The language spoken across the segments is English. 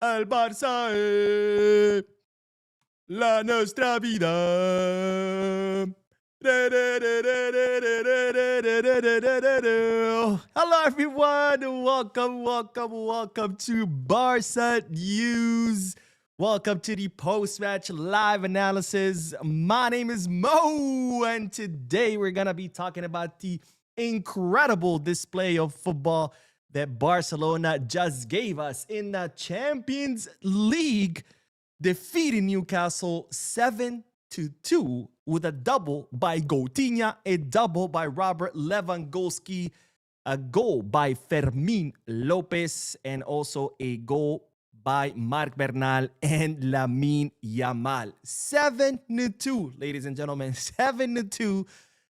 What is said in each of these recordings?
Al Barça è la nostra vida. Hello, everyone. Welcome to Barca News. Welcome to the post-match live analysis. My name is Mo, and today we're going to be talking about the incredible display of football that Barcelona just gave us in the Champions League, defeating Newcastle 7-2 with a double by Coutinho, a double by Robert Lewandowski, a goal by Fermín López, and also a goal by Marc Bernal and Lamine Yamal. 7-2, ladies and gentlemen, 7-2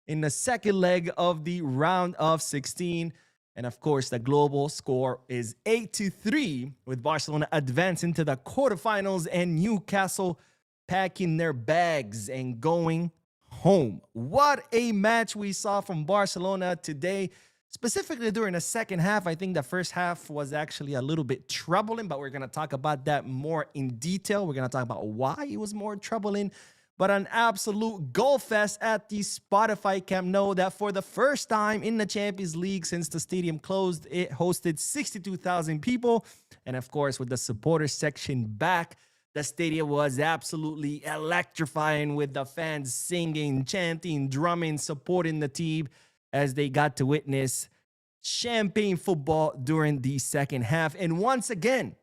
in the second leg of the round of 16. And of course, the global score is 8-3, with Barcelona advancing to the quarterfinals and Newcastle packing their bags and going home. What a match we saw from Barcelona today. Specifically during the second half. I think the first half was actually a little bit troubling, but we're going to talk about that more in detail. We're going to talk about why it was more troubling. But an absolute goal fest at the Spotify Camp Nou that for the first time in the Champions League since the stadium closed, it hosted 62,000 people. And of course, with the supporter section back, the stadium was absolutely electrifying with the fans singing, chanting, drumming, supporting the team as they got to witness champagne football during the second half. And once again,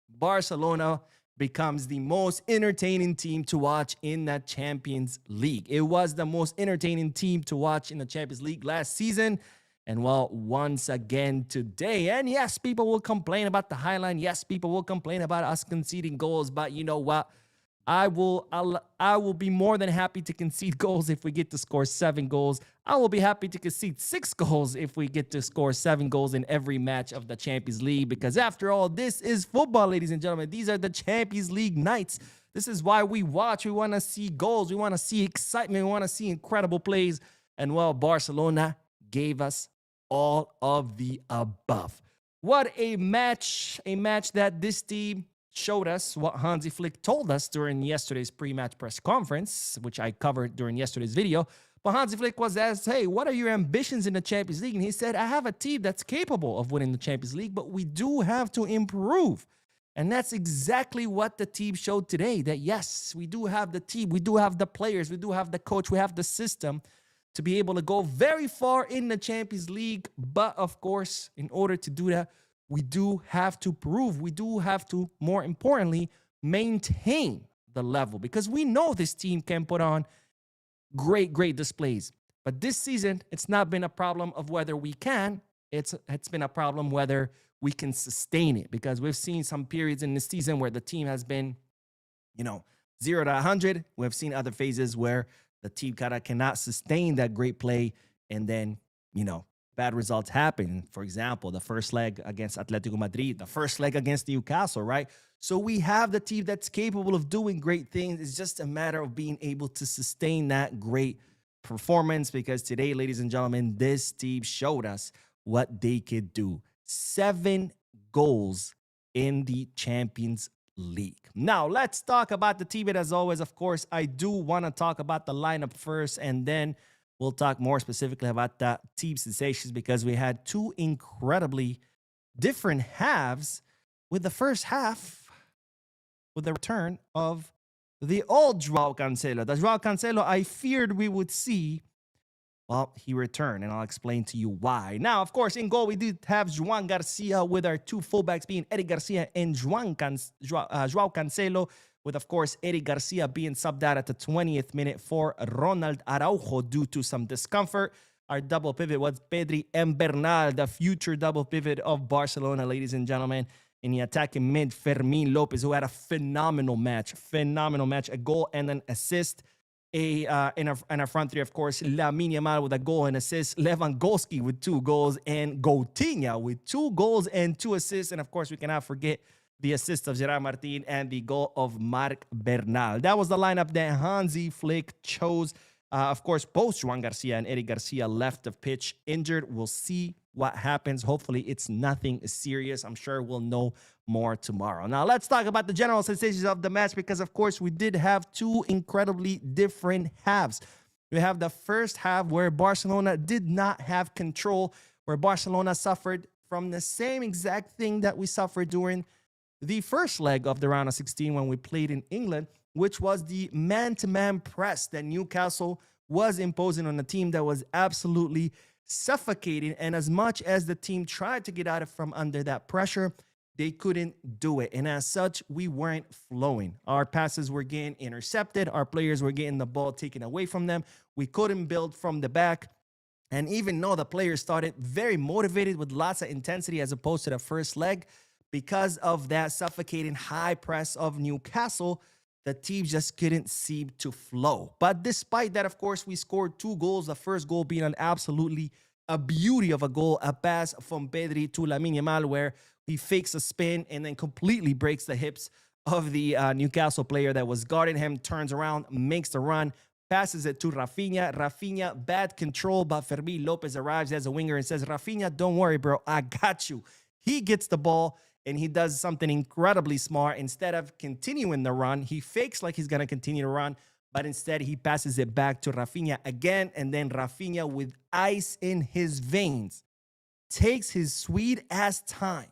Barcelona becomes the most entertaining team to watch in the Champions League. It was the most entertaining team to watch in the Champions League last season. And well, once again today. And yes, people will complain about the highline. Yes, people will complain about us conceding goals. But you know what? I will be more than happy to concede goals if we get to score 7 goals. I will be happy to concede 6 goals if we get to score 7 goals in every match of the Champions League. Because after all, this is football, ladies and gentlemen. These are the Champions League nights. This is why we watch. We want to see goals. We want to see excitement. We want to see incredible plays. And well, Barcelona gave us all of the above. What a match that this team showed us what Hansi Flick told us during yesterday's pre-match press conference, which I covered during yesterday's video. But Hansi Flick was asked, hey, what are your ambitions in the Champions League? And he said, I have a team that's capable of winning the Champions League, but we do have to improve. And that's exactly what the team showed today, that yes, we do have the team, we do have the players, we do have the coach, we have the system to be able to go very far in the Champions League. But of course, in order to do that, we do have to prove, we do have to, more importantly, maintain the level, because we know this team can put on great displays. But this season, it's not been a problem of whether we can, it's been a problem whether we can sustain it, because we've seen some periods in this season where the team has been, 0 to 100. We've seen other phases where the team kind of cannot sustain that great play, and then, bad results happen. For example, the first leg against Atletico Madrid, the first leg against Newcastle, right? So we have the team that's capable of doing great things. It's just a matter of being able to sustain that great performance, because today, ladies and gentlemen, this team showed us what they could do. 7 goals in the Champions League. Now, let's talk about the team. And as always, of course, I do want to talk about the lineup first, and then we'll talk more specifically about the team sensations, because we had 2 incredibly different halves, with the first half with the return of the old Joao Cancelo. The Joao Cancelo I feared we would see, well, he returned, and I'll explain to you why. Now, of course, in goal, we did have Joao Garcia, with our 2 fullbacks being Eric Garcia and Joao Cancelo, with, of course, Eric Garcia being subbed out at the 20th minute for Ronald Araujo due to some discomfort. Our double pivot was Pedri and Bernal, the future double pivot of Barcelona, ladies and gentlemen. In the attacking mid, Fermín López, who had a phenomenal match, a goal and an assist. In our front three, of course, Lamine Yamal with a goal and assist, Lewandowski with 2 goals, and Coutinho with 2 goals and 2 assists. And, of course, we cannot forget the assist of Gerard Martin and the goal of Marc Bernal. That was the lineup that Hansi Flick chose. Of course, both Joan Garcia and Eddie Garcia left the pitch injured. We'll see what happens. Hopefully, it's nothing serious. I'm sure we'll know more tomorrow. Now, let's talk about the general sensations of the match because, of course, we did have two incredibly different halves. We have the first half where Barcelona did not have control, where Barcelona suffered from the same exact thing that we suffered during the first leg of the round of 16 when we played in England, which was the man-to-man press that Newcastle was imposing on a team that was absolutely suffocating. And as much as the team tried to get out from under that pressure, they couldn't do it. And as such, we weren't flowing. Our passes were getting intercepted. Our players were getting the ball taken away from them. We couldn't build from the back. And even though the players started very motivated with lots of intensity as opposed to the first leg, because of that suffocating high press of Newcastle, the team just couldn't seem to flow. But despite that, of course, we scored 2 goals. The first goal being an absolutely a beauty of a goal, a pass from Pedri to Lamine Yamal, where he fakes a spin and then completely breaks the hips of the Newcastle player that was guarding him, turns around, makes the run, passes it to Rafinha. Rafinha, bad control, but Fermín López arrives as a winger and says, Rafinha, don't worry, bro, I got you. He gets the ball, and he does something incredibly smart. Instead of continuing the run, he fakes like he's going to continue to run, but instead he passes it back to Rafinha again, and then Rafinha, with ice in his veins, takes his sweet-ass time,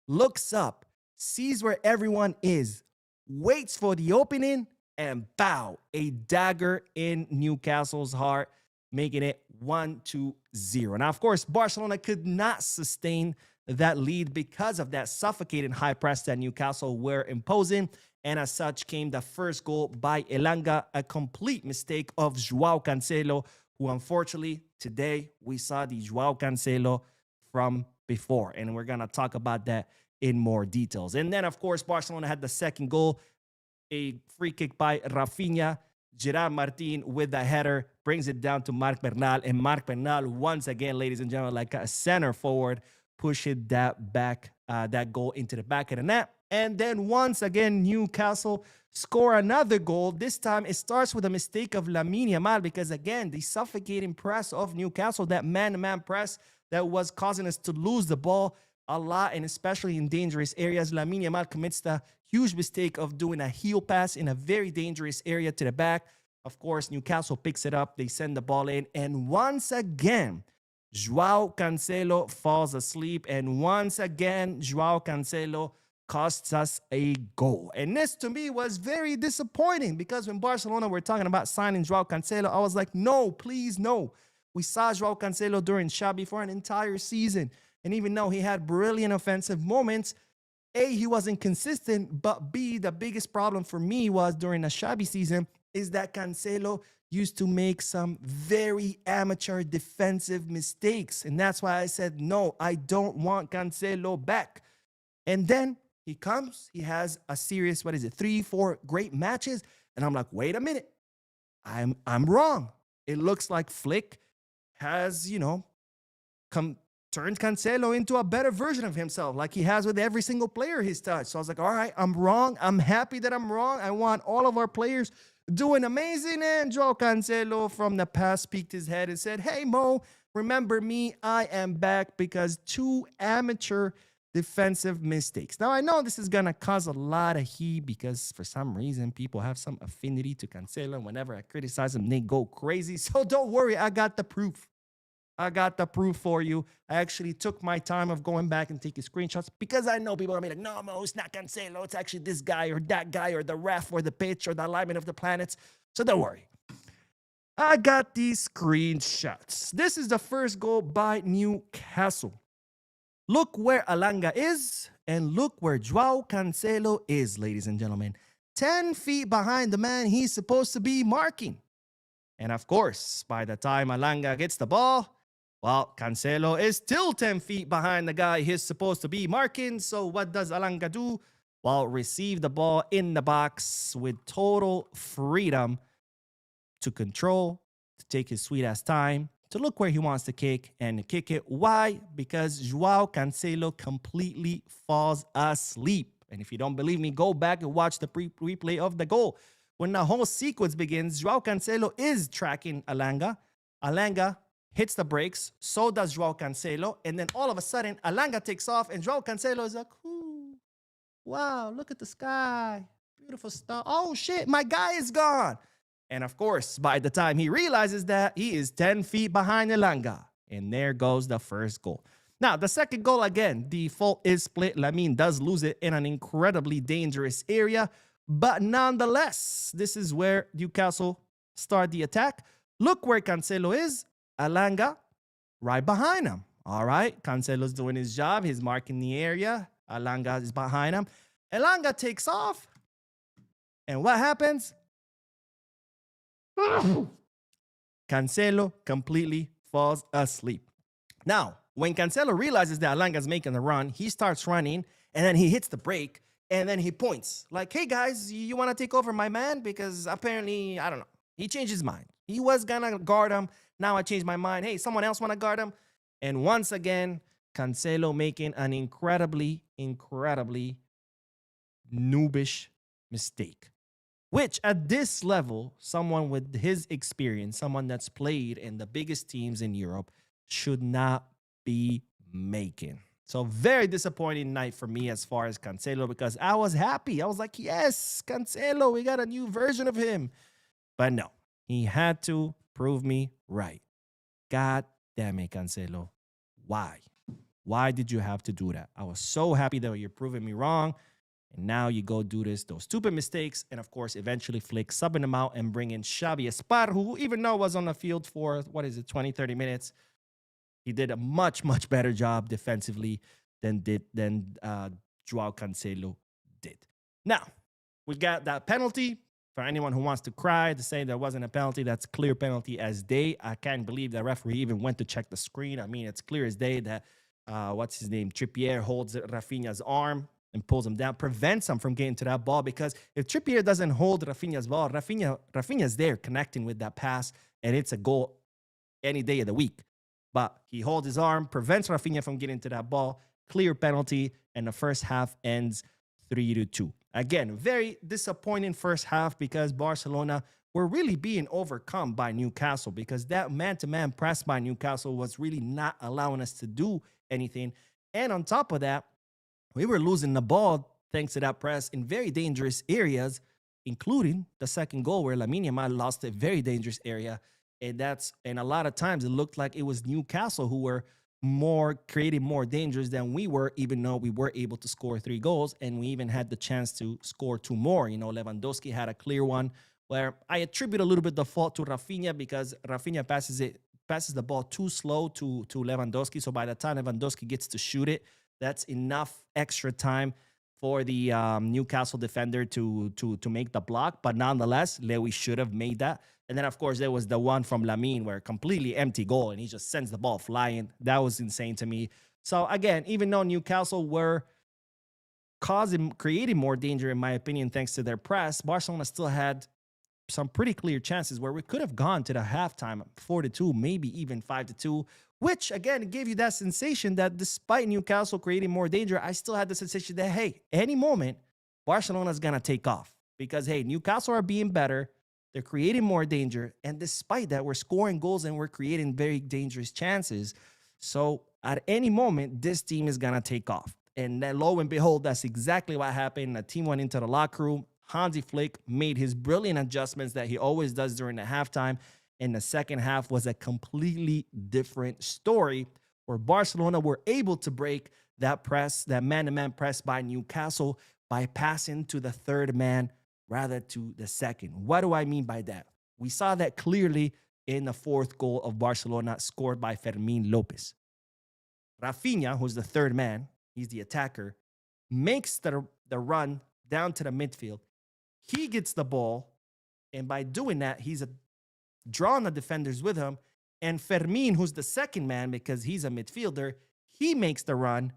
looks up, sees where everyone is, waits for the opening, and bow, a dagger in Newcastle's heart, making it 1-0. Now, of course, Barcelona could not sustain that lead because of that suffocating high press that Newcastle were imposing. And as such came the first goal by Elanga, a complete mistake of Joao Cancelo, who unfortunately today we saw the Joao Cancelo from before. And we're going to talk about that in more details. And then, of course, Barcelona had the second goal, a free kick by Rafinha. Gerard Martin with the header brings it down to Marc Bernal. And Marc Bernal, once again, ladies and gentlemen, like a center forward, pushing that goal into the back of the net. And then once again, Newcastle score another goal. This time it starts with a mistake of Lamine Yamal because, again, the suffocating press of Newcastle, that man-to-man press that was causing us to lose the ball a lot, and especially in dangerous areas. Lamine Yamal commits the huge mistake of doing a heel pass in a very dangerous area to the back. Of course, Newcastle picks it up. They send the ball in. And once again, Joao Cancelo falls asleep, and once again, Joao Cancelo costs us a goal. And this, to me, was very disappointing because when Barcelona were talking about signing Joao Cancelo, I was like, no, please, no. We saw Joao Cancelo during Xavi for an entire season, and even though he had brilliant offensive moments, A, he wasn't consistent, but B, the biggest problem for me was during the Xavi season is that Cancelo used to make some very amateur defensive mistakes. And that's why I said, no, I don't want Cancelo back. And then he comes, he has a series, 3-4 great matches. And I'm like, wait a minute, I'm wrong. It looks like Flick has, turned Cancelo into a better version of himself, like he has with every single player he's touched. So I was like, all right, I'm wrong. I'm happy that I'm wrong. I want all of our players doing amazing. And Joao Cancelo from the past peeked his head and said, hey, Mo, remember me? I am back because 2 amateur defensive mistakes. Now, I know this is going to cause a lot of heat because for some reason, people have some affinity to Cancelo. And whenever I criticize them, they go crazy. So don't worry, I got the proof. I got the proof for you. I actually took my time of going back and taking screenshots because I know people are going to be like, no, Mo, it's not Cancelo. It's actually this guy or that guy or the ref or the pitch or the alignment of the planets. So don't worry. I got these screenshots. This is the first goal by Newcastle. Look where Elanga is and look where Joao Cancelo is, ladies and gentlemen. 10 feet behind the man he's supposed to be marking. And of course, by the time Elanga gets the ball, well, Cancelo is still 10 feet behind the guy he's supposed to be marking. So what does Elanga do? Well, receive the ball in the box with total freedom to control, to take his sweet-ass time, to look where he wants to kick and to kick it. Why? Because Joao Cancelo completely falls asleep. And if you don't believe me, go back and watch the replay of the goal. when the whole sequence begins, Joao Cancelo is tracking Alanga. Alanga hits the brakes, so does Joao Cancelo, and then all of a sudden, Alanga takes off, and Joao Cancelo is like, ooh, wow, look at the sky, beautiful star. Oh shit, my guy is gone. And of course, by the time he realizes that, he is 10 feet behind Alanga. And there goes the first goal. Now, the second goal, again, the fault is split. Lamine does lose it in an incredibly dangerous area. But nonetheless, this is where Newcastle start the attack. Look where Cancelo is. Alanga right behind him. All right, Cancelo's doing his job. He's marking the area. Alanga is behind him. Alanga takes off. And what happens? Cancelo completely falls asleep. Now, when Cancelo realizes that Alanga's making the run, he starts running, and then he hits the brake, and then he points. Like, hey, guys, you want to take over my man? Because apparently, I don't know. He changed his mind. He was going to guard him. Now I changed my mind. Hey, someone else want to guard him? And once again, Cancelo making an incredibly noobish mistake. Which, at this level, someone with his experience, someone that's played in the biggest teams in Europe, should not be making. So, very disappointing night for me as far as Cancelo, because I was happy. I was like, yes, Cancelo, we got a new version of him. But no, he had to prove me right. God damn it, Cancelo. Why? Why did you have to do that? I was so happy that you're proving me wrong. And now you go do those stupid mistakes. And of course, eventually Flick subbing him out and bring in Xavi Espar, who even though was on the field for, 20, 30 minutes, he did a much better job defensively than Joao Cancelo did. Now, we got that penalty. For anyone who wants to cry to say there wasn't a penalty, that's clear penalty as day. I can't believe the referee even went to check the screen. I mean, it's clear as day that, Trippier holds Rafinha's arm and pulls him down, prevents him from getting to that ball, because if Trippier doesn't hold Rafinha's ball, Rafinha's there connecting with that pass, and it's a goal any day of the week. But he holds his arm, prevents Rafinha from getting to that ball, clear penalty, and the first half ends 3-2. Again, very disappointing first half because Barcelona were really being overcome by Newcastle, because that man-to-man press by Newcastle was really not allowing us to do anything. And on top of that, we were losing the ball thanks to that press in very dangerous areas, including the second goal where Lamine Yamal lost a very dangerous area. And a lot of times it looked like it was Newcastle who were creating more dangers than we were, even though we were able to score 3 goals. And we even had the chance to score 2 more. You know, Lewandowski had a clear one where I attribute a little bit the fault to Rafinha, because Rafinha passes the ball too slow to Lewandowski. So by the time Lewandowski gets to shoot it, that's enough extra time for the Newcastle defender to make the block. But nonetheless, Lewy should have made that. And then, of course, there was the one from Lamine where completely empty goal, and he just sends the ball flying. That was insane to me. So, again, even though Newcastle were creating more danger, in my opinion, thanks to their press, Barcelona still had some pretty clear chances where we could have gone to the halftime 4-2, maybe even 5-2, which, again, gave you that sensation that despite Newcastle creating more danger, I still had the sensation that, hey, any moment, Barcelona's going to take off. Because, hey, Newcastle are being better. They're creating more danger. And despite that, we're scoring goals and we're creating very dangerous chances. So at any moment, this team is going to take off. And then lo and behold, that's exactly what happened. The team went into the locker room. Hansi Flick made his brilliant adjustments that he always does during the halftime. And the second half was a completely different story where Barcelona were able to break that press, that man-to-man press by Newcastle by passing to the third man rather to the second. What do I mean by that? We saw that clearly in the fourth goal of Barcelona scored by Fermín López. Rafinha, who's the third man, he's the attacker, makes the run down to the midfield. He gets the ball, and by doing that, he's drawing the defenders with him. And Fermín, who's the second man because he's a midfielder, he makes the run.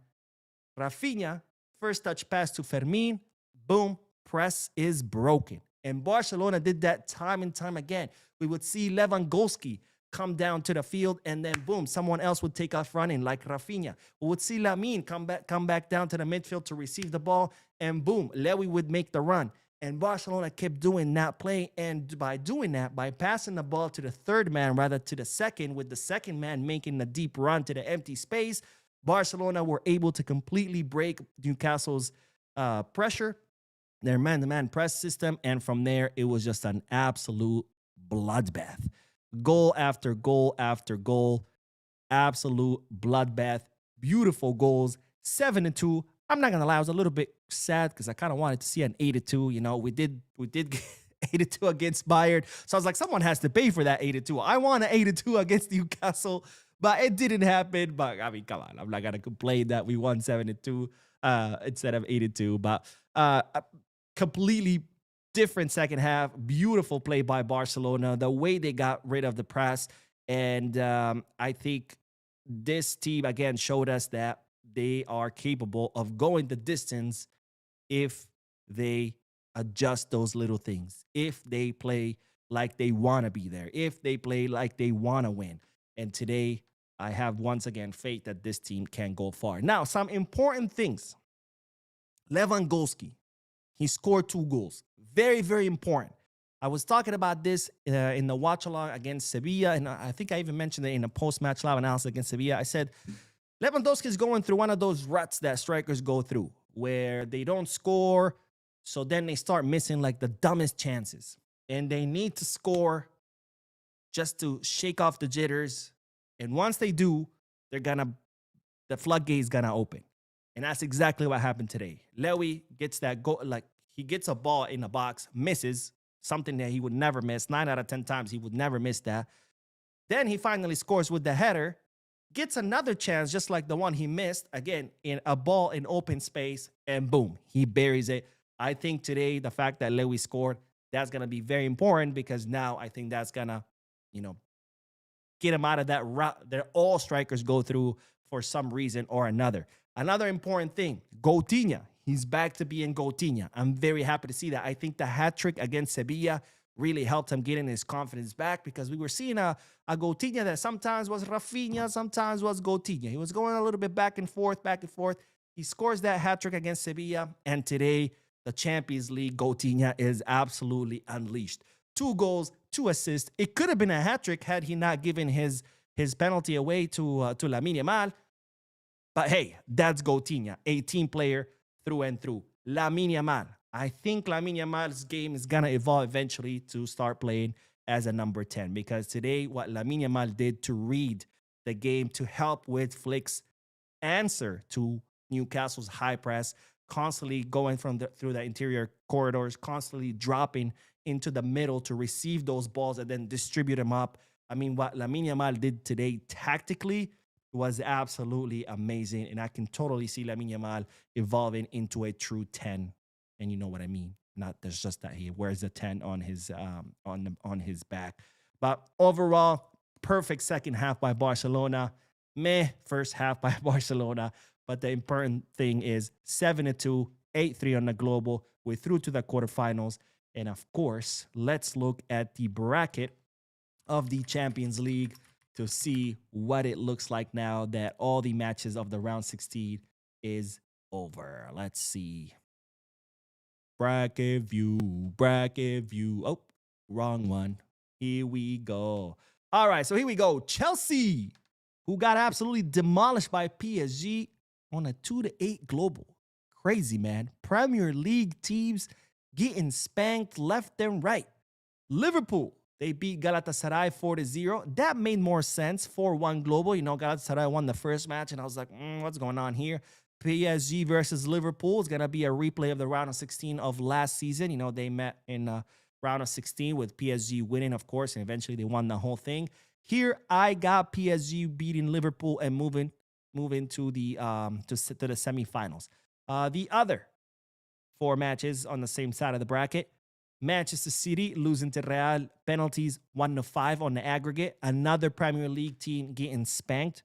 Rafinha, first touch pass to Fermín, boom, press is broken. And Barcelona did that time and time again. We would see Lewandowski come down to the field, and then boom, someone else would take off running like Rafinha. We would see Lamine come back down to the midfield to receive the ball, and boom, Lewy would make the run. And Barcelona kept doing that play. And by doing that, by passing the ball to the third man rather to the second, with the second man making the deep run to the empty space, Barcelona were able to completely break Newcastle's pressure, their man-to-man press system. And from there, it was just an absolute bloodbath. Goal after goal after goal. Absolute bloodbath. Beautiful goals. 7-2. I'm not gonna lie, I was a little bit sad because I kind of wanted to see an 8-2. You know, we did get 8-2 against Bayern. So I was like, someone has to pay for that 8-2. I want an 8-2 against Newcastle, but it didn't happen. But I mean, come on, I'm not gonna complain that we won 7-2 instead of 8-2. But a completely different second half. Beautiful play by Barcelona. The way they got rid of the press, and I think this team again showed us that they are capable of going the distance if they adjust those little things, if they play like they want to be there, if they play like they want to win. And today, I have once again faith that this team can go far. Now, some important things. Lewandowski, he scored 2 goals. Very, very important. I was talking about this in the watch-along against Sevilla, and I think I even mentioned it in a post-match live analysis against Sevilla. I said, Lewandowski is going through one of those ruts that strikers go through, where they don't score, so then they start missing like the dumbest chances. And they need to score just to shake off the jitters. And once they do, the floodgate's gonna open. And that's exactly what happened today. Lewy gets that goal, like he gets a ball in the box, misses, something that he would never miss. 9 out of 10 times he would never miss that. Then he finally scores with the header, gets another chance just like the one he missed, again, in a ball in open space, and boom, he buries it. I think today, the fact that Lewy scored, that's going to be very important, because now I think that's going to, get him out of that route that all strikers go through for some reason or another. Another important thing, Coutinho. He's back to being Coutinho. I'm very happy to see that. I think the hat-trick against Sevilla really helped him getting his confidence back, because we were seeing a Coutinho that sometimes was Rafinha, sometimes was Coutinho. He was going a little bit back and forth, back and forth. He scores that hat-trick against Sevilla, and today, the Champions League Coutinho is absolutely unleashed. 2 goals, 2 assists. It could have been a hat-trick had he not given his penalty away to Lamine Yamal. But hey, that's Coutinho, a team player through and through. Lamine Yamal. I think Lamine Yamal's game is going to evolve eventually to start playing as a number 10, because today what Lamine Yamal did to read the game, to help with Flick's answer to Newcastle's high press, constantly going through the interior corridors, constantly dropping into the middle to receive those balls and then distribute them up. I mean, what Lamine Yamal did today tactically was absolutely amazing, and I can totally see Lamine Yamal evolving into a true 10. And you know what I mean. Not there's just that he wears a 10 on his on his back. But overall, perfect second half by Barcelona. Meh first half by Barcelona. But the important thing is 7-2, 8-3 on the global. We're through to the quarterfinals. And of course, let's look at the bracket of the Champions League to see what it looks like now that all the matches of the round 16 is over. Let's see. Bracket view. Oh, wrong one. Here we go. All right, so here we go. Chelsea, who got absolutely demolished by PSG on a 2-8 global. Crazy, man. Premier League teams getting spanked left and right. Liverpool, they beat Galatasaray 4-0. That made more sense. 4-1 global. Galatasaray won the first match, and I was like, what's going on here? PSG versus Liverpool is going to be a replay of the round of 16 of last season. They met in round of 16 with PSG winning, of course, and eventually they won the whole thing. Here, I got PSG beating Liverpool and moving to the to the semifinals. The other 4 matches on the same side of the bracket. Manchester City losing to Real, penalties 1-5 on the aggregate. Another Premier League team getting spanked.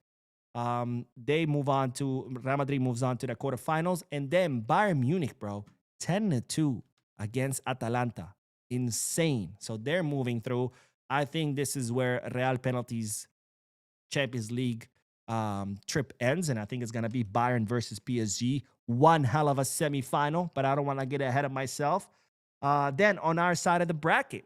They move on to Real Madrid moves on to the quarterfinals, and then Bayern Munich, bro, 10-2 against Atalanta. Insane. So they're moving through. I think this is where Real penalties Champions League trip ends, and I think it's gonna be Bayern versus PSG. One hell of a semifinal, but I don't want to get ahead of myself. Then on our side of the bracket,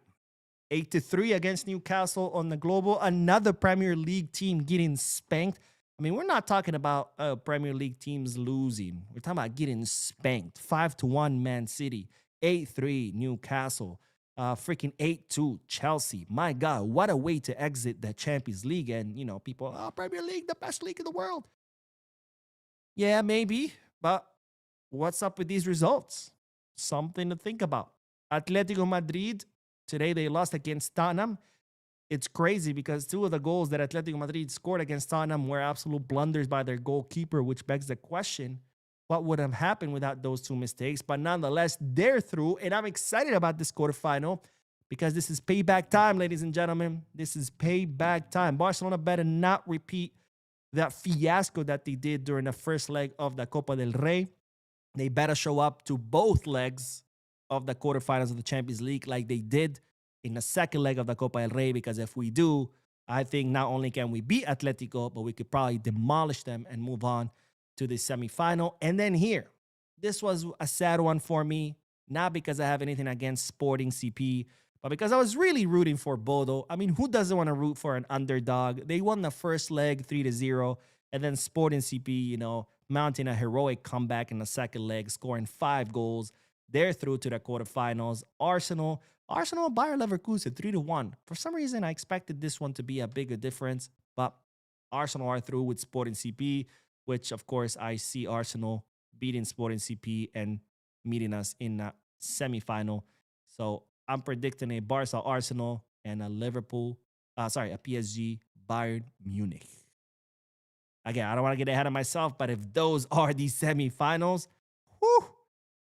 8-3 against Newcastle on the global. Another Premier League team getting spanked. I mean, we're not talking about Premier League teams losing. We're talking about getting spanked. 5-1 Man City, 8-3 Newcastle, freaking 8-2 Chelsea. My God, what a way to exit the Champions League. And, people, Premier League, the best league in the world. Yeah, maybe. But what's up with these results? Something to think about. Atletico Madrid, today they lost against Tottenham. It's crazy because two of the goals that Atletico Madrid scored against Tottenham were absolute blunders by their goalkeeper, which begs the question, what would have happened without those two mistakes? But nonetheless, they're through, and I'm excited about this quarterfinal because this is payback time, ladies and gentlemen. This is payback time. Barcelona better not repeat that fiasco that they did during the first leg of the Copa del Rey. They better show up to both legs of the quarterfinals of the Champions League like they did in the second leg of the Copa del Rey, because if we do, I think not only can we beat Atletico, but we could probably demolish them and move on to the semifinal. And then here, this was a sad one for me, not because I have anything against Sporting CP, but because I was really rooting for Bodo. I mean, who doesn't want to root for an underdog? They won the first leg 3-0, and then Sporting CP, mounting a heroic comeback in the second leg, scoring 5 goals. They're through to the quarterfinals. Arsenal, Bayer Leverkusen, 3-1. For some reason, I expected this one to be a bigger difference, but Arsenal are through with Sporting CP, which, of course, I see Arsenal beating Sporting CP and meeting us in the semifinal. So I'm predicting a Barca Arsenal and a PSG Bayern Munich. Again, I don't want to get ahead of myself, but if those are the semifinals, whew,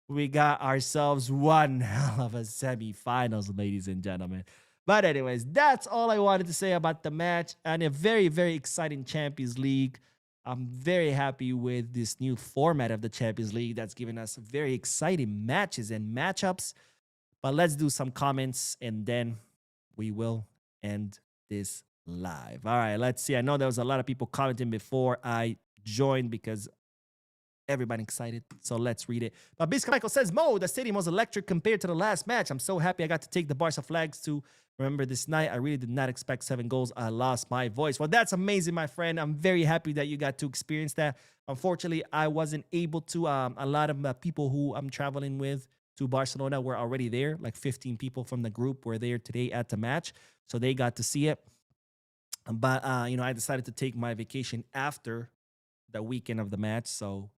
we got ourselves one hell of a semifinals, ladies and gentlemen. But anyways, that's all I wanted to say about the match and a very, very exciting Champions League. I'm very happy with this new format of the Champions League that's given us very exciting matches and matchups. But let's do some comments and then we will end this live. All right, let's see. I know there was a lot of people commenting before I joined because everybody excited. So let's read it. But Bisca Michael says, Mo, the stadium was electric compared to the last match. I'm so happy I got to take the Barca flags to remember this night. I really did not expect 7 goals. I lost my voice. Well, that's amazing, my friend. I'm very happy that you got to experience that. Unfortunately, I wasn't able to. A lot of people who I'm traveling with to Barcelona were already there. Like 15 people from the group were there today at the match. So they got to see it. But, I decided to take my vacation after the weekend of the match. So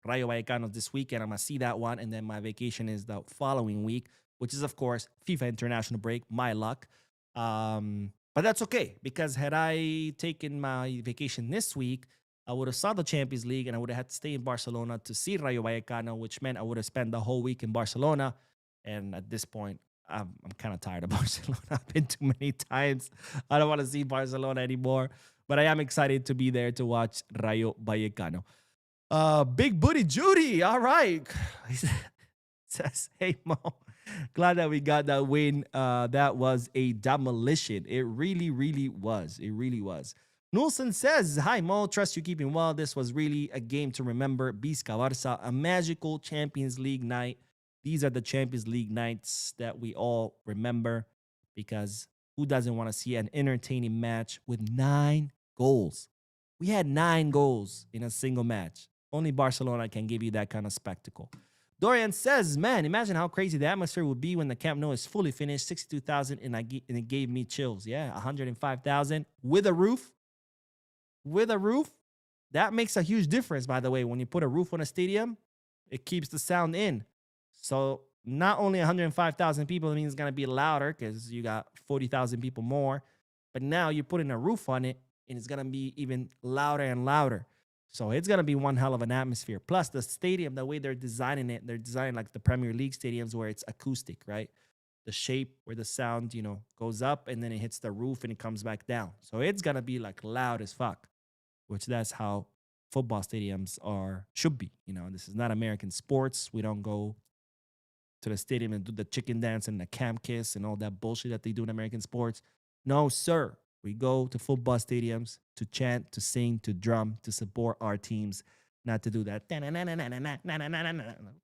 Rayo Vallecano this weekend, I'm going to see that one. And then my vacation is the following week, which is, of course, FIFA International break. My luck. But that's okay, because had I taken my vacation this week, I would have saw the Champions League and I would have had to stay in Barcelona to see Rayo Vallecano, which meant I would have spent the whole week in Barcelona. And at this point, I'm kind of tired of Barcelona. I've been too many times. I don't want to see Barcelona anymore. But I am excited to be there to watch Rayo Vallecano. Big Booty Judy. All right. He says, hey, Mo. Glad that we got that win. That was a demolition. It really, really was. It really was. Nulson says, hi, Mo. Trust you keeping well. This was really a game to remember. Bisca Barça, a magical Champions League night. These are the Champions League nights that we all remember, because who doesn't want to see an entertaining match with 9 goals? We had 9 goals in a single match. Only Barcelona can give you that kind of spectacle. Dorian says, man, imagine how crazy the atmosphere would be when the Camp Nou is fully finished. 62,000 and it gave me chills. Yeah, 105,000 with a roof. With a roof. That makes a huge difference, by the way. When you put a roof on a stadium, it keeps the sound in. So not only 105,000 people, it means it's going to be louder because you got 40,000 people more. But now you're putting a roof on it, and it's going to be even louder and louder. So it's going to be one hell of an atmosphere. Plus, the stadium, the way they're designing it, they're designing like the Premier League stadiums where it's acoustic, right? The shape where the sound, goes up and then it hits the roof and it comes back down. So it's going to be like loud as fuck, which that's how football stadiums should be. This is not American sports. We don't go to the stadium and do the chicken dance and the camp kiss and all that bullshit that they do in American sports. No, sir. We go to football stadiums to chant, to sing, to drum, to support our teams, not to do that. What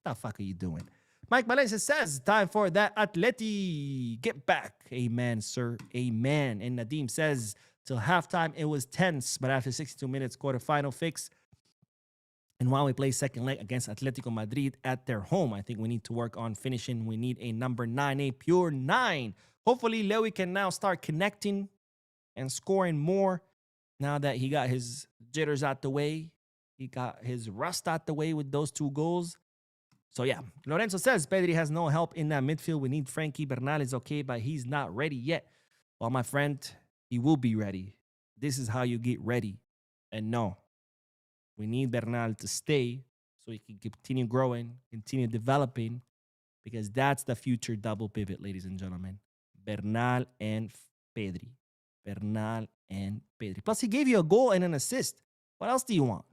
the fuck are you doing? Mike Valencia says, time for that Atleti. Get back. Amen, sir. Amen. And Nadim says, till halftime, it was tense, but after 62 minutes, quarterfinal fix. And while we play second leg against Atletico Madrid at their home, I think we need to work on finishing. We need a number 9, a pure 9. Hopefully, Lewy can now start connecting and scoring more now that he got his jitters out the way. He got his rust out the way with those 2 goals. So, yeah, Lorenzo says Pedri has no help in that midfield. We need Frankie. Bernal is okay, but he's not ready yet. Well, my friend, he will be ready. This is how you get ready. And no, we need Bernal to stay so he can continue growing, continue developing, because that's the future double pivot, ladies and gentlemen. Bernal and Pedri. Bernal and Pedri. Plus, he gave you a goal and an assist. What else do you want?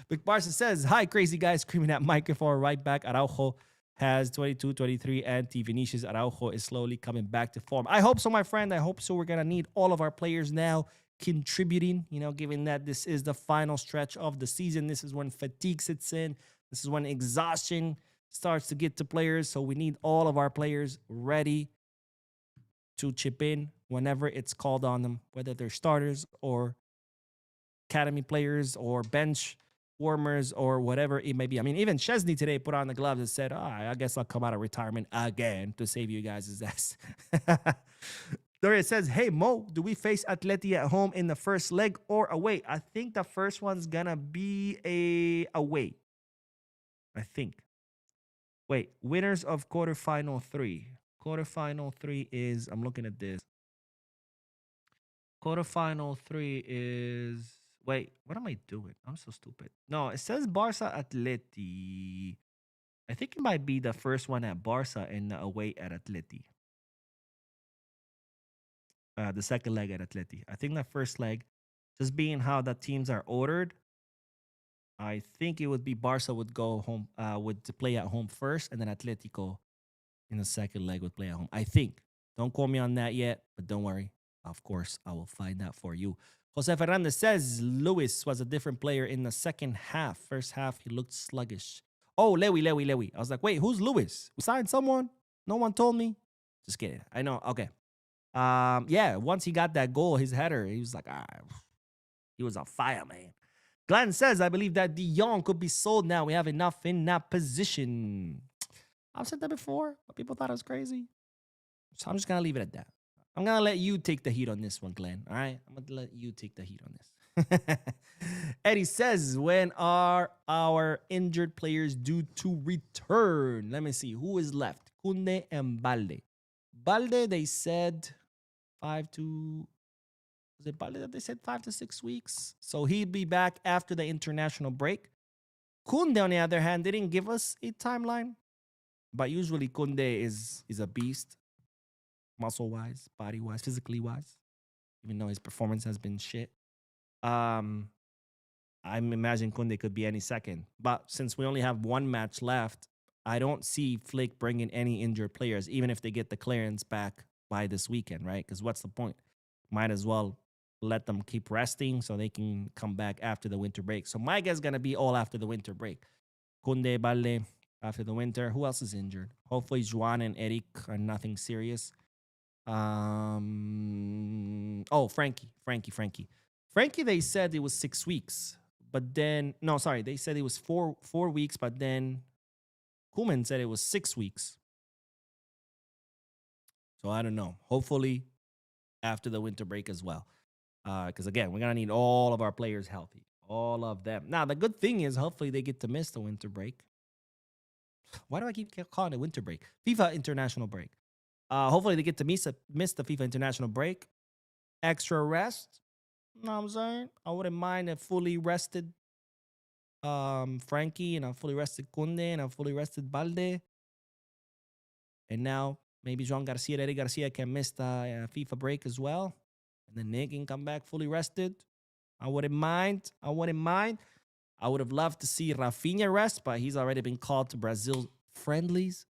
Big Barca says, hi, crazy guys, screaming at microphone right back. Araujo has 22, 23, and Vinicius Araujo is slowly coming back to form. I hope so, my friend. I hope so. We're going to need all of our players now contributing, given that this is the final stretch of the season. This is when fatigue sits in. This is when exhaustion starts to get to players. So we need all of our players ready to chip in whenever it's called on them, whether they're starters or academy players or bench warmers or whatever it may be. I mean, even Chesney today put on the gloves and said, I guess I'll come out of retirement again to save you guys' ass. Doria says, hey, Mo, do we face Atleti at home in the first leg or away? I think the first one's going to be away. I think. Wait, winners of quarterfinal 3. Quarterfinal 3 is, I'm looking at this. Quarterfinal 3 is, wait, what am I doing? I'm so stupid. No, it says Barca Atleti. I think it might be the first one at Barca and the away at Atleti. The second leg at Atleti. I think the first leg, just being how the teams are ordered, I think it would be Barca would go home, would play at home first, and then Atletico in the second leg would play at home. I think. Don't quote me on that yet, but don't worry. Of course, I will find out for you. Jose Fernandez says Lewis was a different player in the second half. First half, he looked sluggish. Oh, Lewy. I was like, wait, who's Lewis? We signed someone? No one told me. Just kidding. I know. Okay. Yeah, once he got that goal, his header, he was like, he was on fire, man. Glenn says, I believe that De Jong could be sold now. We have enough in that position. I've said that before, but people thought I was crazy. So I'm just going to leave it at that. I'm going to let you take the heat on this one, Glenn. All right? I'm going to let you take the heat on this. Eddie says, when are our injured players due to return? Let me see. Who is left? Kunde and Balde. Balde, they said 5 to... Was it Balde that they said 5 to 6 weeks? So he'd be back after the international break. Kunde, on the other hand, they didn't give us a timeline. But usually Kunde is a beast. Muscle-wise, body-wise, physically-wise. Even though his performance has been shit. I'm imagining Kunde could be any second. But since we only have one match left, I don't see Flick bringing any injured players, even if they get the clearance back by this weekend, right? Because what's the point? Might as well let them keep resting so they can come back after the winter break. So my guess is going to be all after the winter break. Kunde, Balde, after the winter. Who else is injured? Hopefully Juan and Eric are nothing serious. Oh, Frankie. Frankie, they said it was 6 weeks. But then, no, sorry. They said it was four weeks, but then Koeman said it was 6 weeks. So I don't know. Hopefully after the winter break as well. Because again, we're going to need all of our players healthy. All of them. Now, the good thing is hopefully they get to miss the winter break. Why do I keep calling it winter break? FIFA international break. Hopefully they get to miss the FIFA international break. Extra rest. You know what I'm saying? I wouldn't mind a fully rested Frankie and a fully rested Kunde and a fully rested Balde. And now maybe João Garcia, Eddie Garcia can miss the FIFA break as well. And then Nick can come back fully rested. I wouldn't mind. I would have loved to see Rafinha rest, but he's already been called to Brazil friendlies.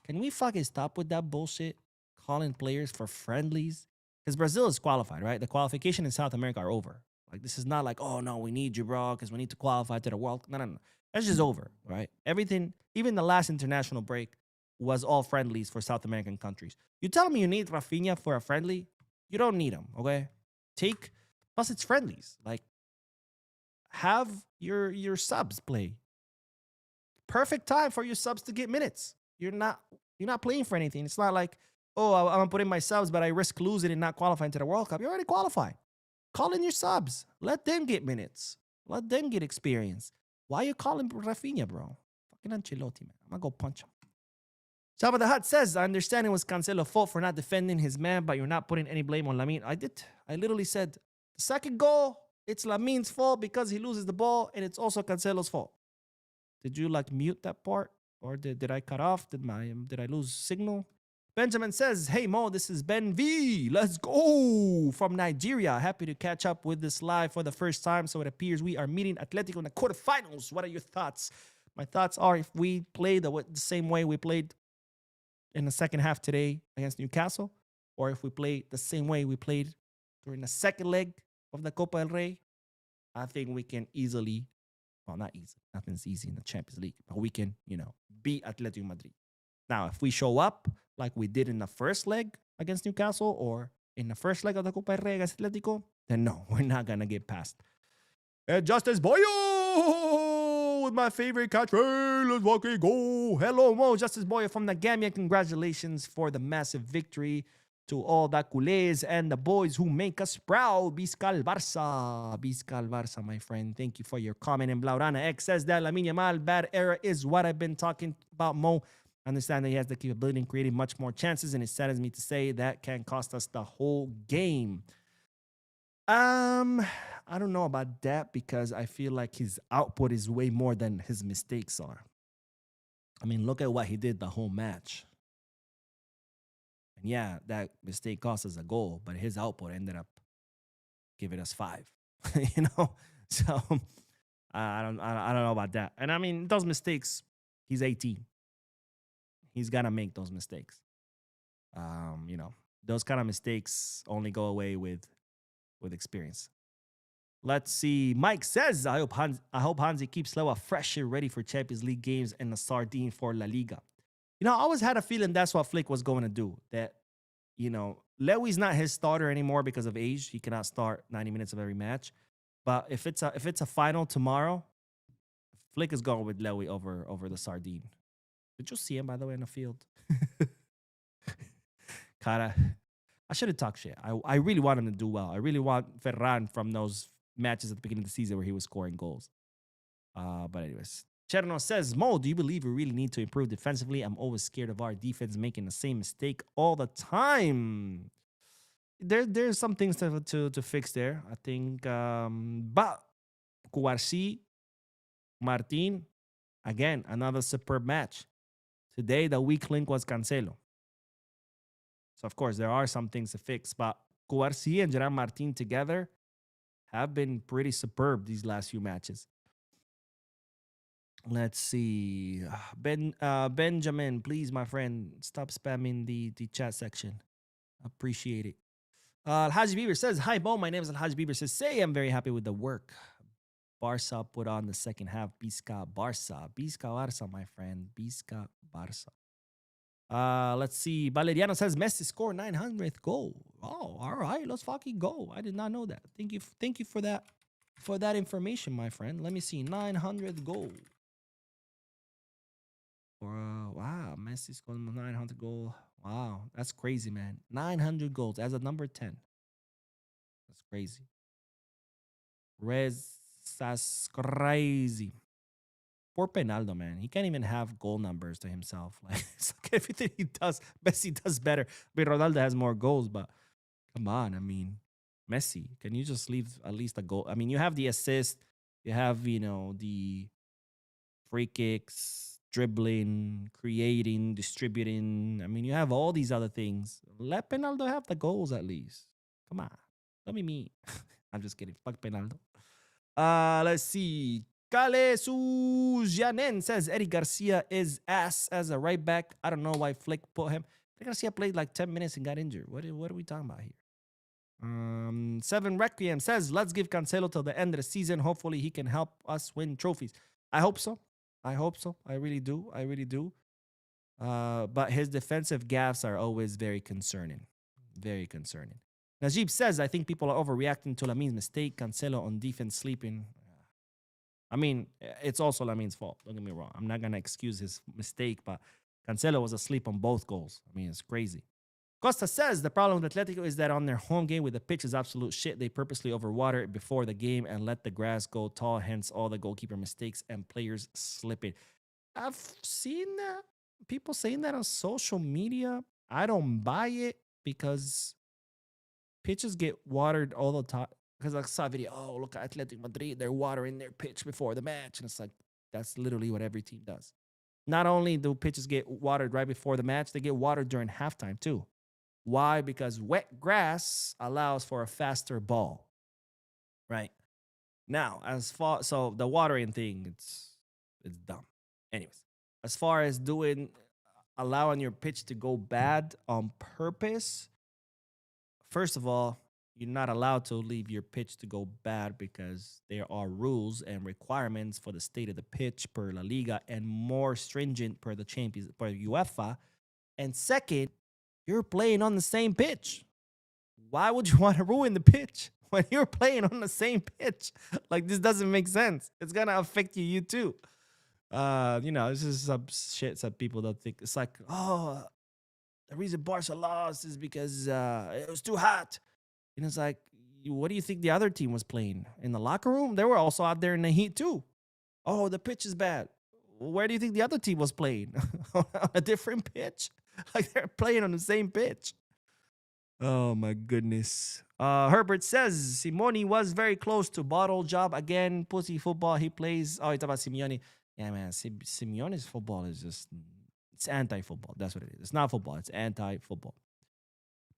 Can we fucking stop with that bullshit? Calling players for friendlies? Because Brazil is qualified, right? The qualification in South America are over. Like, this is not like, oh, no, we need you, bro, because we need to qualify to the World. No. That's just over, right? Everything, even the last international break, was all friendlies for South American countries. You tell me you need Rafinha for a friendly, you don't need him, okay? Plus it's friendlies. Like, have your subs play. Perfect time for your subs to get minutes. You're not playing for anything. It's not like, oh, I'm gonna put in my subs, but I risk losing and not qualifying to the World Cup. You're already qualified. Call in your subs. Let them get minutes. Let them get experience. Why are you calling Rafinha, bro? Fucking Ancelotti, man. I'm gonna go punch him. Jabba the Hutt says, I understand it was Cancelo's fault for not defending his man, but you're not putting any blame on Lamine. I did. I literally said, the second goal, it's Lamine's fault because he loses the ball, and it's also Cancelo's fault. Did you like mute that part? Or did I cut off? Did I lose signal? Benjamin says, hey Mo, this is Ben V. Let's go from Nigeria. Happy to catch up with this live for the first time. So it appears we are meeting Atletico in the quarterfinals. What are your thoughts? My thoughts are, if we play the same way we played in the second half today against Newcastle, or if we play the same way we played during the second leg of the Copa del Rey, I think we can easily, well, not easy, nothing's easy in the Champions League, but we can, beat Atletico Madrid. Now, if we show up like we did in the first leg against Newcastle or in the first leg of the Copa del Rey against Atletico, then no, we're not going to get past. Justice Boyo with my favorite catchphrase. Let's fucking go. Hello, Mo. Justice Boyo from the Gambia. Congratulations for the massive victory to all the culés and the boys who make us proud. Visca el Barça. Visca el Barça, my friend. Thank you for your comment. And Blaurana X says that Lamine Yamal bad era is what I've been talking about, Mo. I understand that he has the capability in creating much more chances, and it saddens me to say that can cost us the whole game. I don't know about that because I feel like his output is way more than his mistakes are. I mean, look at what he did the whole match. And yeah, that mistake cost us a goal, but his output ended up giving us 5. So I don't know about that. And I mean, those mistakes, he's 18. He's got to make those mistakes. Those kind of mistakes only go away with experience. Let's see. Mike says, I hope Hansi keeps Lewa fresh and ready for Champions League games and a sardine for La Liga. I always had a feeling that's what Flick was going to do. That, Lewy's not his starter anymore because of age. He cannot start 90 minutes of every match. But if it's a final tomorrow, Flick is going with Lewy over the sardine. Did you see him, by the way, in the field? Cara, I should have talked shit. I really want him to do well. I really want Ferran from those matches at the beginning of the season where he was scoring goals. But anyways, Cherno says, Mo, do you believe we really need to improve defensively? I'm always scared of our defense making the same mistake all the time. There's some things to fix there. I think, but Cubarsí, Martin, again, another superb match. Today, the weak link was Cancelo. So, of course, there are some things to fix. But Cubarsí and Gerard Martin together have been pretty superb these last few matches. Let's see. Benjamin, please, my friend, stop spamming the chat section. Appreciate it. Alhaji Bieber says, hi, Bo. My name is Alhaji Bieber. Says, I'm very happy with the work Barca put on the second half. Visca Barça. Visca Barça, my friend. Visca Barça. Let's see. Valeriano says Messi scored 900th goal. Oh, all right. Let's fucking go. I did not know that. Thank you for that information, my friend. Let me see. 900th goal. Wow, Messi scored 900 goal. Wow, that's crazy, man. 900 goals as a number 10. That's crazy. That's crazy. Poor Penaldo, man. He can't even have goal numbers to himself. Like, it's like everything he does, Messi does better. I mean, Ronaldo has more goals, but come on. I mean, Messi, can you just leave at least a goal? I mean, you have the assist. You have, the free kicks, dribbling, creating, distributing. I mean, you have all these other things. Let Penaldo have the goals at least. Come on. Let me. I'm just kidding. Fuck Penaldo. Let's see. Kale Sujanen says Eddie Garcia is ass as a right back. I don't know why Flick put him. Eddie Garcia played like 10 minutes and got injured. What are we talking about here? Seven Requiem says, let's give Cancelo till the end of the season. Hopefully he can help us win trophies. I hope so. I hope so. I really do. I really do. But his defensive gaffes are always very concerning. Very concerning. Najib says, I think people are overreacting to Lamin's mistake. Cancelo on defense sleeping. I mean, it's also Lamin's fault. Don't get me wrong. I'm not going to excuse his mistake, but Cancelo was asleep on both goals. I mean, it's crazy. Costa says the problem with Atletico is that on their home game with the pitch is absolute shit. They purposely overwater it before the game and let the grass go tall, hence all the goalkeeper mistakes and players slipping. I've seen that. People saying that on social media. I don't buy it because pitches get watered all the time. Because I saw a video, oh, look at Atletico Madrid, they're watering their pitch before the match. And it's like, that's literally what every team does. Not only do pitches get watered right before the match, they get watered during halftime too. Why? Because wet grass allows for a faster ball. Right? Now, so the watering thing, it's dumb. Anyways, as far as allowing your pitch to go bad on purpose, first of all, you're not allowed to leave your pitch to go bad because there are rules and requirements for the state of the pitch per La Liga and more stringent per the Champions, per UEFA. And second, you're playing on the same pitch. Why would you want to ruin the pitch when you're playing on the same pitch? Like, this doesn't make sense. It's going to affect you too. This is some shit that people don't think. It's like, oh, the reason Barca lost is because it was too hot. And it's like, what do you think the other team was playing? In the locker room? They were also out there in the heat too. Oh, the pitch is bad. Where do you think the other team was playing? On a different pitch? Like, they're playing on the same pitch. Oh, my goodness. Herbert says, Simone was very close to bottle job again. Pussy football he plays. Oh, it's about Simeone. Yeah, man. Simeone's football is just, it's anti-football. That's what it is. It's not football. It's anti-football.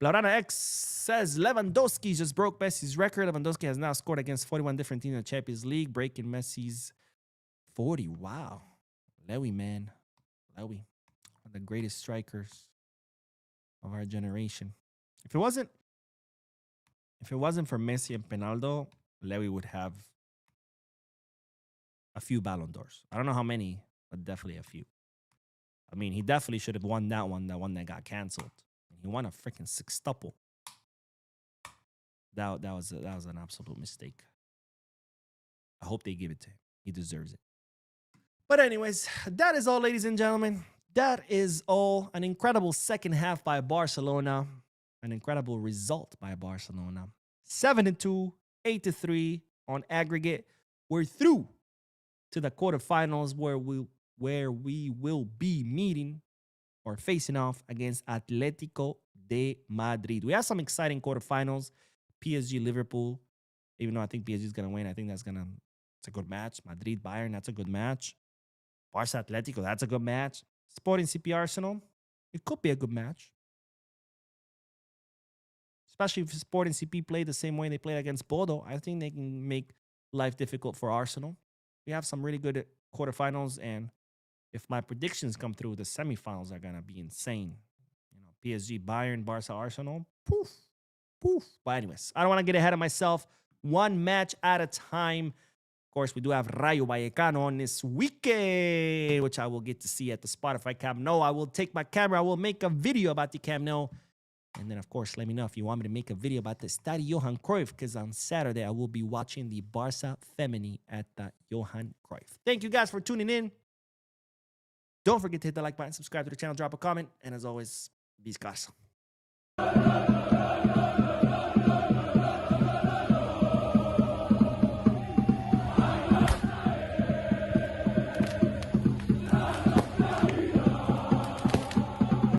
Laurana X says Lewandowski just broke Messi's record. Lewandowski has now scored against 41 different teams in the Champions League, breaking Messi's 40. Wow. Lewy, man. Lewy. One of the greatest strikers of our generation. If it wasn't for Messi and Penaldo, Lewy would have a few Ballon d'Ors. I don't know how many, but definitely a few. I mean, he definitely should have won that one that got canceled. He won a freaking sextuple. That was an absolute mistake. I hope they give it to him. He deserves it. But anyways, that is all, ladies and gentlemen. That is all. An incredible second half by Barcelona. An incredible result by Barcelona. 7-2, 8-3 on aggregate. We're through to the quarterfinals where we will be meeting or facing off against Atletico de Madrid. We have some exciting quarterfinals. PSG, Liverpool. Even though I think PSG is going to win, I think it's a good match. Madrid, Bayern, that's a good match. Barca, Atletico, that's a good match. Sporting CP, Arsenal, it could be a good match. Especially if Sporting CP play the same way they played against Bodo. I think they can make life difficult for Arsenal. We have some really good quarterfinals, and if my predictions come through, the semifinals are going to be insane. PSG, Bayern, Barca, Arsenal. Poof. Poof. But anyways, I don't want to get ahead of myself. One match at a time. Of course, we do have Rayo Vallecano on this weekend, which I will get to see at the Spotify Camp Nou. I will take my camera. I will make a video about the Camp Nou. And then, of course, let me know if you want me to make a video about the Estadio Johan Cruyff, because on Saturday, I will be watching the Barca Femini at the Johan Cruyff. Thank you guys for tuning in. Don't forget to hit the like button, subscribe to the channel, drop a comment, and as always, Viscas.